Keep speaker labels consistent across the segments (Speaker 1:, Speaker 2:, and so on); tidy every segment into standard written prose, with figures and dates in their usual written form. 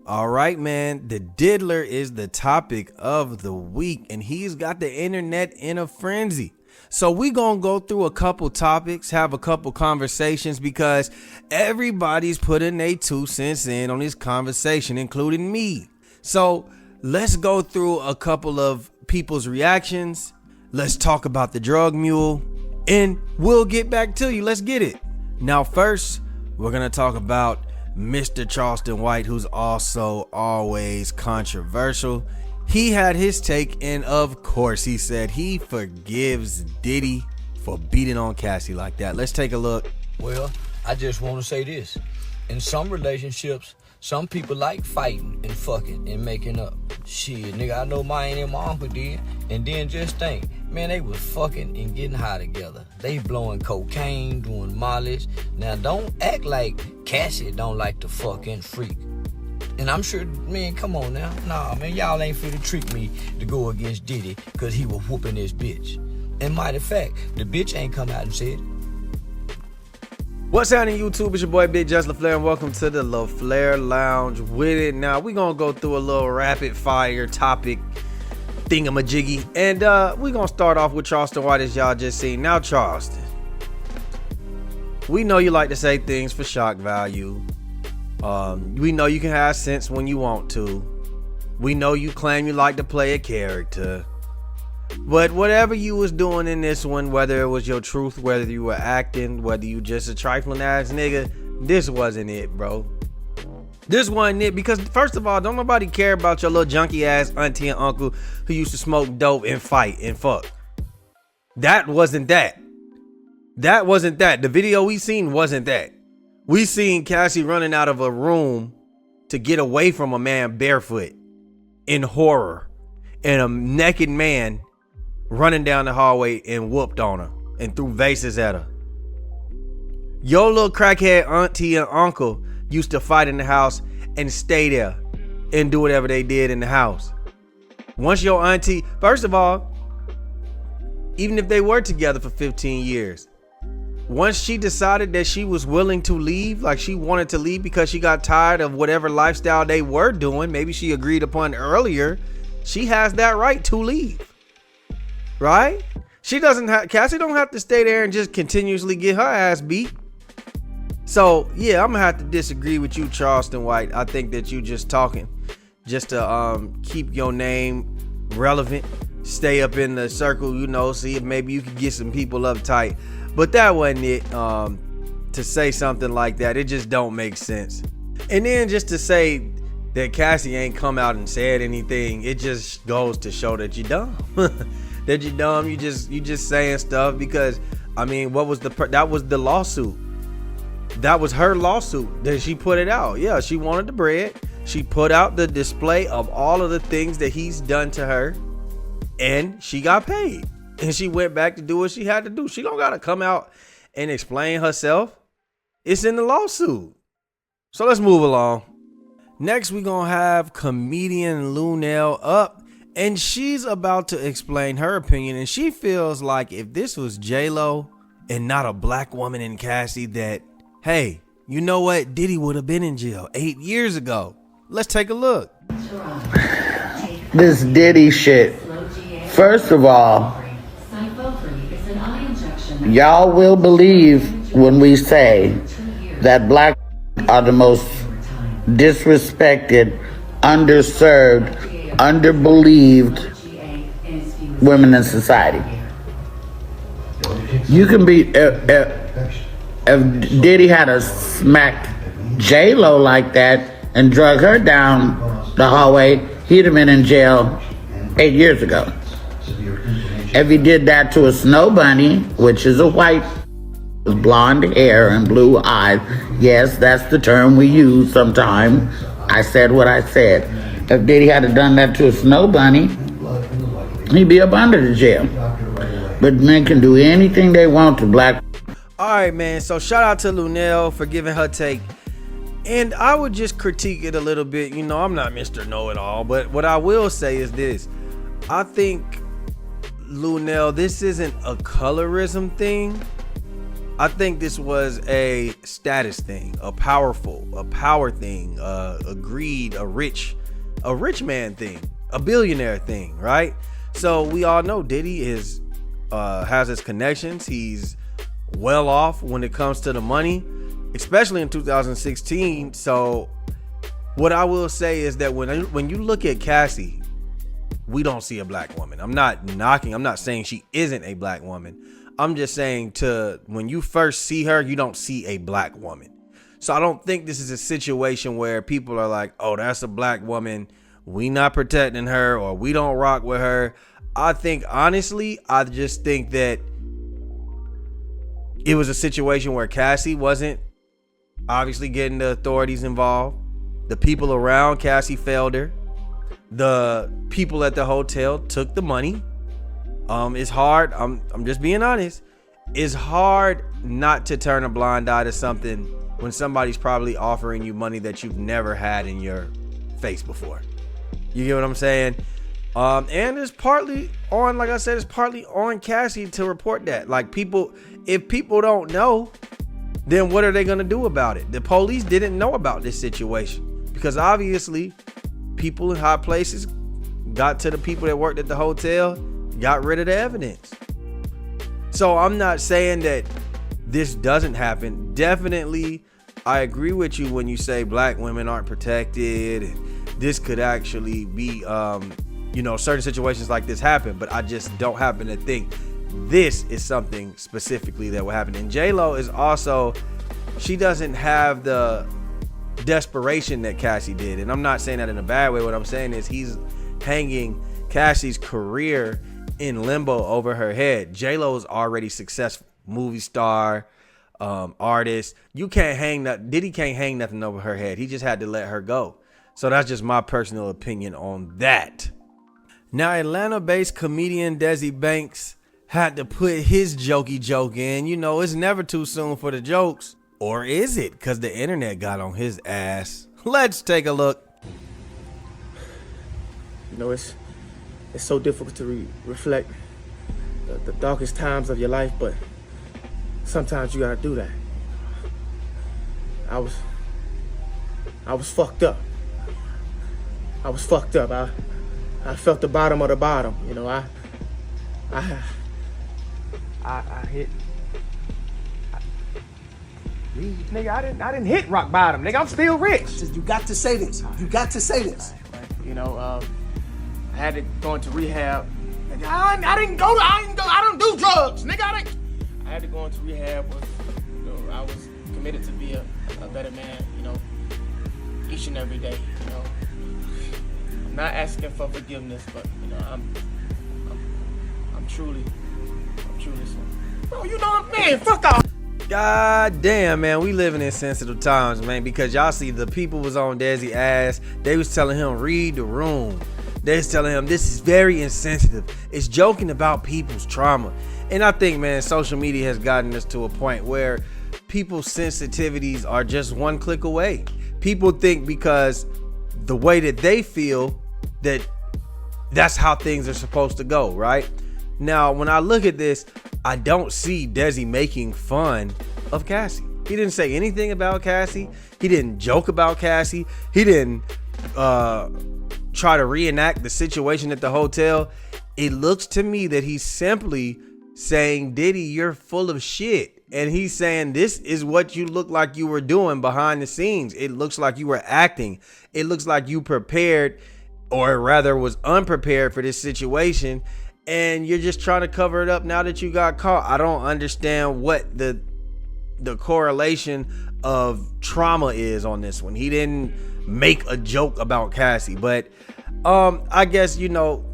Speaker 1: All right, man. The Diddler is the topic of the week, and he's got the internet in a frenzy. So we gonna go through a couple topics, have a couple conversations, because everybody's putting their 2 cents in on this conversation, including me. So let's go through a couple of people's reactions. Let's talk about the drug mule, and we'll get back to you. Let's get it. Now, first, we're gonna talk about Mr. Charleston White, who's also always controversial. He had his take, and of course he said he forgives Diddy for beating on Cassie like that. Let's take a look.
Speaker 2: Well, I just want to say this. In some relationships, some people like fighting and fucking and making up. Shit, nigga, I know mine and my uncle did. And then just think, man, they was fucking and getting high together. They blowing cocaine, doing mollies. Now, don't act like Cassie don't like to fuck and freak. And I'm sure, man, come on now. Nah, man, y'all ain't finna trick me to go against Diddy because he was whooping this bitch. And matter of fact, the bitch ain't come out and said it.
Speaker 1: What's happening, YouTube? It's your boy IG-TheLaFlareLounge, and welcome to the LaFlareLounge. With it now, we gonna go through a little rapid fire topic thingamajiggy, and we gonna start off with Charleston White, as y'all just seen. Now, Charleston, we know you like to say things for shock value. We know you can have sense when you want to. We know you claim you like to play a character. But whatever you was doing in this one, whether it was your truth, whether you were acting, whether you just a trifling ass nigga, this wasn't it, bro. This wasn't it, because first of all, don't nobody care about your little junky ass auntie and uncle who used to smoke dope and fight and fuck. That wasn't that. That wasn't that. The video we seen wasn't that. We seen Cassie running out of a room to get away from a man barefoot in horror, and a naked man running down the hallway and whooped on her and threw vases at her. Your little crackhead auntie and uncle used to fight in the house and stay there and do whatever they did in the house. Once your auntie, first of all, even if they were together for 15 years, once she decided that she was willing to leave, like she wanted to leave because she got tired of whatever lifestyle they were doing, maybe she agreed upon earlier, she has that right to leave. Right? She doesn't have, Cassie don't have to stay there and just continuously get her ass beat. So yeah, I'm gonna have to disagree with you, Charleston White. I think that you just talking just to keep your name relevant, stay up in the circle, you know, see if maybe you could get some people uptight. But that wasn't it. To say something like that, it just don't make sense. And then just to say that Cassie ain't come out and said anything, it just goes to show that you dumb. That you dumb. You just saying stuff because, I mean, what was that was the lawsuit. That was her lawsuit that she put it out. Yeah, she wanted the bread. She put out the display of all of the things that he's done to her, and she got paid. And she went back to do what she had to do. She don't gotta come out and explain herself. It's in the lawsuit. So let's move along. Next, we're gonna have comedian Lunell up, and she's about to explain her opinion. And she feels like if this was J-Lo and not a black woman in Cassie, that, hey, you know what? Diddy would have been in jail 8 years ago. Let's take a look.
Speaker 3: This Diddy shit. First of all, y'all will believe when we say that black are the most disrespected, underserved, underbelieved women in society. You can be, if Diddy had a smacked J-Lo like that and drug her down the hallway, he'd have been in jail 8 years ago. If he did that to a snow bunny, which is a white with blonde hair and blue eyes, yes, that's the term we use sometimes. I said what I said. If Diddy had done that to a snow bunny, he'd be up under the jail. But men can do anything they want to black.
Speaker 1: All right, man. So shout out to Lunell for giving her take. And I would just critique it a little bit. You know, I'm not Mr. Know-It-All, but what I will say is this. I think, Lunell, this isn't a colorism thing. I think this was a status thing, a power thing, a greed, a rich man thing, a billionaire thing, right? So we all know Diddy has his connections. He's well off when it comes to the money, especially in 2016. So what I will say is that when you look at Cassie, we don't see a black woman. I'm not saying she isn't a black woman. I'm just saying when you first see her, you don't see a black woman. So I don't think this is a situation where people are like, oh, that's a black woman, we not protecting her, or we don't rock with her. I think, honestly, I just think that it was a situation where Cassie wasn't obviously getting the authorities involved. The people around Cassie failed her. The people at the hotel took the money. It's hard. I'm just being honest. It's hard not to turn a blind eye to something when somebody's probably offering you money that you've never had in your face before. You get what I'm saying? And it's partly on, like I said, it's partly on Cassie to report that. Like, if people don't know, then what are they gonna do about it? The police didn't know about this situation because obviously people in high places got to the people that worked at the hotel, got rid of the evidence. So I'm not saying that this doesn't happen. Definitely, I agree with you when you say black women aren't protected. And this could actually be, certain situations like this happen. But I just don't happen to think this is something specifically that will happen. And J-Lo is also, she doesn't have the desperation that Cassie did. And I'm not saying that in a bad way. What I'm saying is he's hanging Cassie's career in limbo over her head. J-Lo's already successful, movie star, artist. Diddy can't hang nothing over her head. He just had to let her go. So that's just my personal opinion on that. Now, Atlanta-based comedian Desi Banks had to put his jokey joke in. You know, it's never too soon for the jokes. Or is it? Because the internet got on his ass. Let's take a look.
Speaker 4: You know, it's so difficult to reflect the darkest times of your life, but sometimes you gotta do that. I was fucked up. I was fucked up. I felt the bottom of the bottom. You know, I hit. Nigga, I didn't hit rock bottom. Nigga, I'm still rich.
Speaker 5: You got to say this. You got to say this.
Speaker 4: Right. You know, I had to go into rehab. Nigga, I don't do drugs. Nigga, I had to go into rehab. I was committed to be a better man, you know, each and every day, you know. I'm not asking for forgiveness, but, you know, I'm truly sorry. Bro, you know what, man, fuck off.
Speaker 1: God damn, man, we living in sensitive times, man, because y'all see the people was on Desi ass. They was telling him, read the room. They was telling him, this is very insensitive. It's joking about people's trauma. And I think, man, social media has gotten us to a point where people's sensitivities are just one click away. People think because the way that they feel that that's how things are supposed to go, right? Now, when I look at this, I don't see Desi making fun of Cassie. He didn't say anything about Cassie. He didn't joke about Cassie. He didn't try to reenact the situation at the hotel. It looks to me that he's simply saying, Diddy, you're full of shit. And he's saying, this is what you look like you were doing behind the scenes. It looks like you were acting. It looks like you prepared, or rather was unprepared for this situation. And you're just trying to cover it up now that you got caught. I don't understand what the correlation of trauma is on this one. He didn't make a joke about Cassie, but I guess, you know,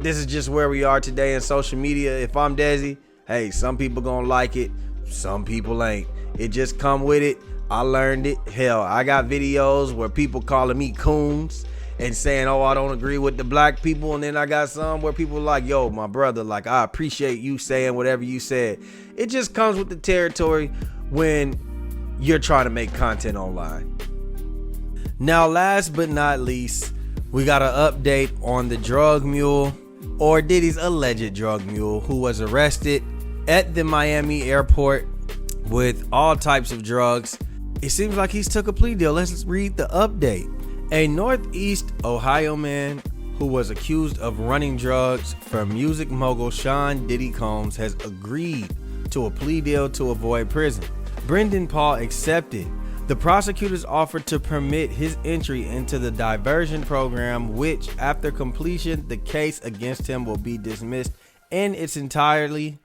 Speaker 1: this is just where we are today in social media. If I'm Desi, hey, some people gonna like it, some people ain't. It just come with it. I learned it. Hell, I got videos where people calling me coons and saying, oh, I don't agree with the black people. And then I got some where people are like, yo, my brother, like, I appreciate you saying whatever you said. It just comes with the territory when you're trying to make content online. Now, last but not least, we got an update on the drug mule, or Diddy's alleged drug mule, who was arrested at the Miami airport with all types of drugs. It seems like he's took a plea deal. Let's read the update. A Northeast Ohio man who was accused of running drugs for music mogul Sean Diddy Combs has agreed to a plea deal to avoid prison. Brendan Paul accepted. The prosecutors offered to permit his entry into the diversion program, which, after completion, the case against him will be dismissed in its entirety,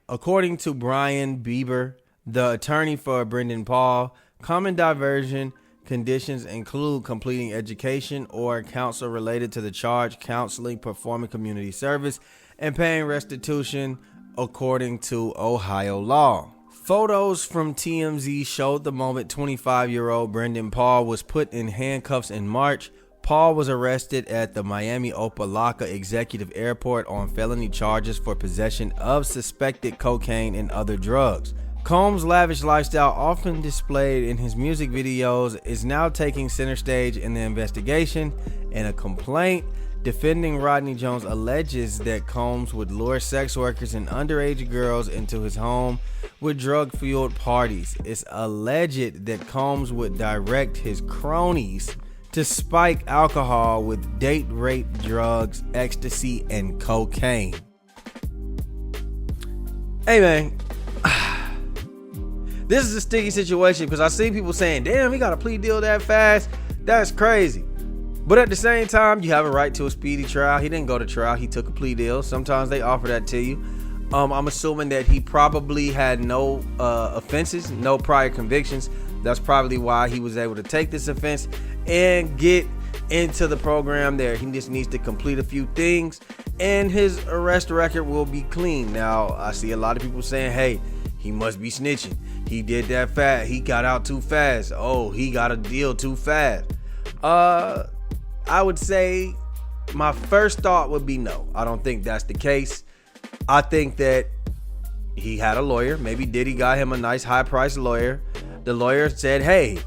Speaker 1: according to Brian Bieber, the attorney for Brendan Paul. Common diversion conditions include completing education or counsel related to the charge, counseling, performing community service, and paying restitution according to Ohio law. Photos from TMZ showed the moment 25-year-old Brendan Paul was put in handcuffs in March. Paul was arrested at the Miami Opelika Executive Airport on felony charges for possession of suspected cocaine and other drugs. Combs' lavish lifestyle, often displayed in his music videos, is now taking center stage in the investigation. In a complaint defending Rodney Jones alleges that Combs would lure sex workers and underage girls into his home with drug-fueled parties. It's alleged that Combs would direct his cronies to spike alcohol with date rape drugs, ecstasy, and cocaine. Hey man, this is a sticky situation because I see people saying, damn, he got a plea deal that fast. That's crazy. But at the same time, you have a right to a speedy trial. He didn't go to trial. He took a plea deal. Sometimes they offer that to you. I'm assuming that he probably had no offenses, no prior convictions. That's probably why he was able to take this offense and get into the program there. He just needs to complete a few things and his arrest record will be clean. Now, I see a lot of people saying, hey, he must be snitching. He did that fast. He got out too fast. Oh, he got a deal too fast. I would say my first thought would be no. I don't think that's the case. I think that he had a lawyer. Maybe Diddy got him a nice high-priced lawyer. The lawyer said, hey,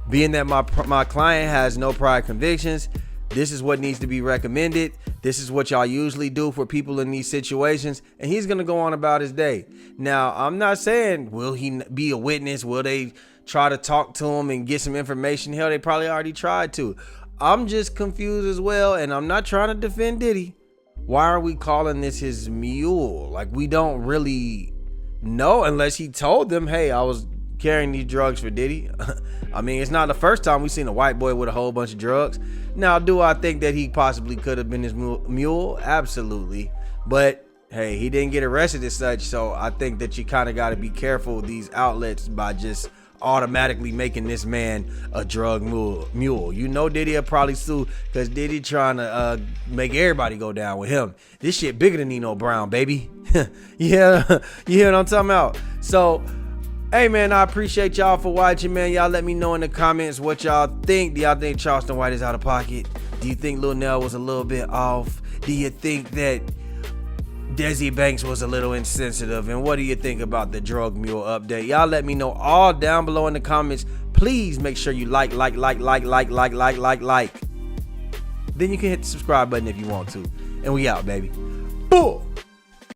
Speaker 1: being that my client has no prior convictions, this is what needs to be recommended. This is what y'all usually do for people in these situations. And he's going to go on about his day. Now, I'm not saying, will he be a witness? Will they try to talk to him and get some information? Hell, they probably already tried to. I'm just confused as well. And I'm not trying to defend Diddy. Why are we calling this his mule? Like, we don't really know unless he told them, hey, I was carrying these drugs for Diddy. I mean, it's not the first time we've seen a white boy with a whole bunch of drugs. Now, do I think that he possibly could have been his mule? Absolutely. But hey, he didn't get arrested as such. So I think that you kind of got to be careful with these outlets by just automatically making this man a drug mule. You know, Diddy will probably sue because Diddy trying to make everybody go down with him. This shit bigger than Nino Brown, baby. Yeah, you hear what I'm talking about? So hey man, I appreciate y'all for watching, man. Y'all let me know in the comments what y'all think. Do y'all think Charleston White is out of pocket? Do you think Lunell was a little bit off? Do you think that Desi Banks was a little insensitive? And what do you think about the drug mule update? Y'all let me know all down below in the comments. Please make sure you like. Then you can hit the subscribe button if you want to. And we out, baby. Boom.